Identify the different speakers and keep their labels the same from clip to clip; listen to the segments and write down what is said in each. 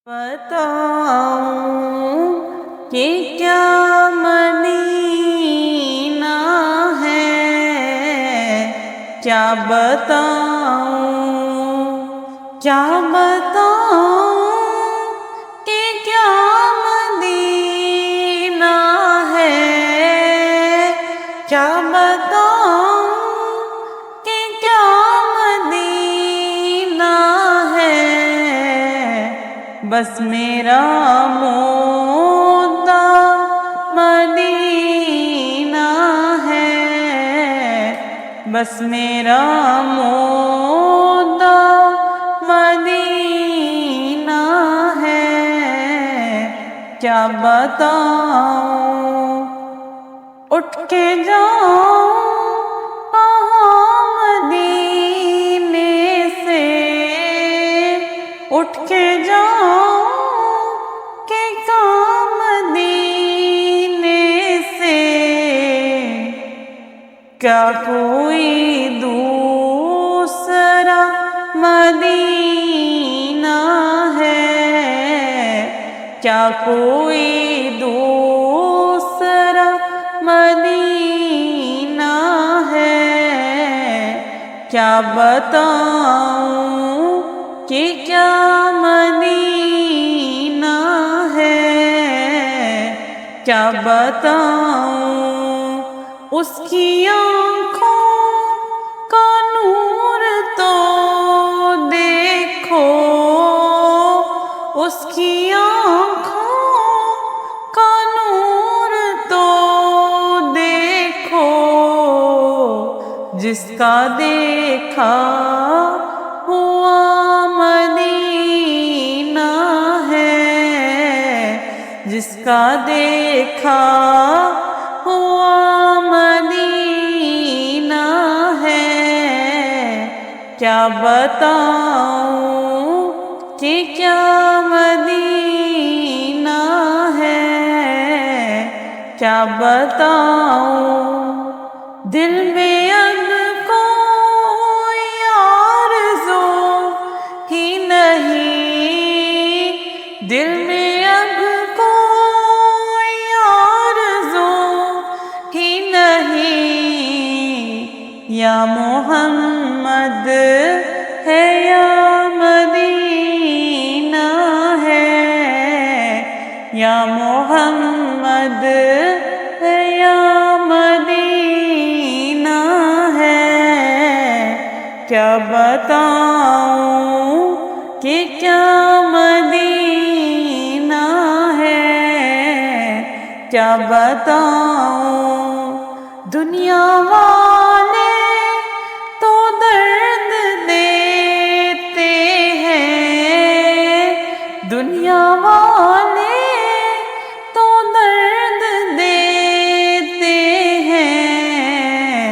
Speaker 1: بتاؤں کہ کیا مدینہ ہے، کیا بتاؤں کہ کیا مدینہ ہے، کیا بتاؤں کہ کیا مدینہ ہے، بس میرا مدعا مدینہ ہے، بس میرا مدعا مدینہ ہے، کیا بتاؤں اٹھ کے جاؤں کہاں مدینے سے، اٹھ کے جاؤں کہ کہاں مدینے سے، کیا کوئی دوسرا مدینہ ہے، کیا کوئی دوسرا مدینہ ہے، کیا بتاؤں کہ کیا مدینہ ہے، کیا بتاؤں اس کی آنکھوں کا نور تو دیکھو، اس کی آنکھوں کا نور تو دیکھو، جس کا دیکھا ہوا مدینہ ہے، جس کا دیکھا ہوا مدینہ ہے، کیا بتاؤں کہ کیا مدینہ ہے، کیا بتاؤں دل میں اب کوئی آرزو ہی نہیں، دل میں اب کوئی آرزو ہی نہیں، یا محمد ہے یا مدینہ ہے، یا محمد ہے یا مدینہ ہے، کیا بتاؤں کہ کیا مدینہ ہے، کیا بتاؤں دنیا والے تو درد دیتے ہیں، دنیا والے تو درد دیتے ہیں،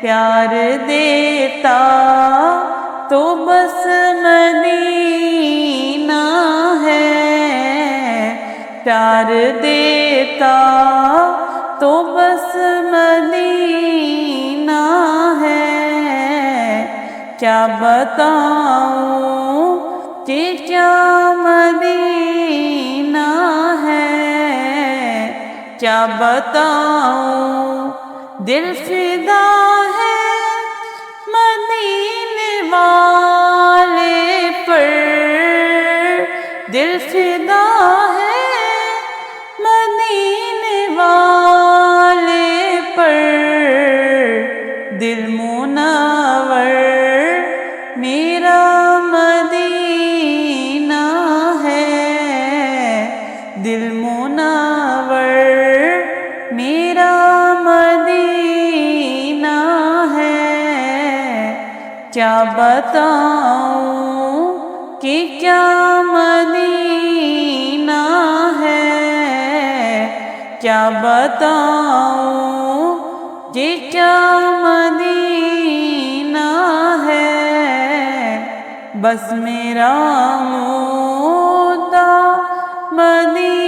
Speaker 1: پیار دیتا تو بس مدینہ ہے، پیار دیتا تو بس مدینہ ہے، کیا بتاؤں کہ کیا مدینہ ہے، کیا بتاؤں دل فدا ہے مدینے والے پر، دل فدا ہے مدینے والے پر، دل منور میرا مدینہ ہے، دل منور میرا مدینہ ہے، کیا بتاؤں کہ کیا مدینہ ہے، کیا بتاؤں کہ کیا مدینہ ہے، بس میرا مدعا مدینہ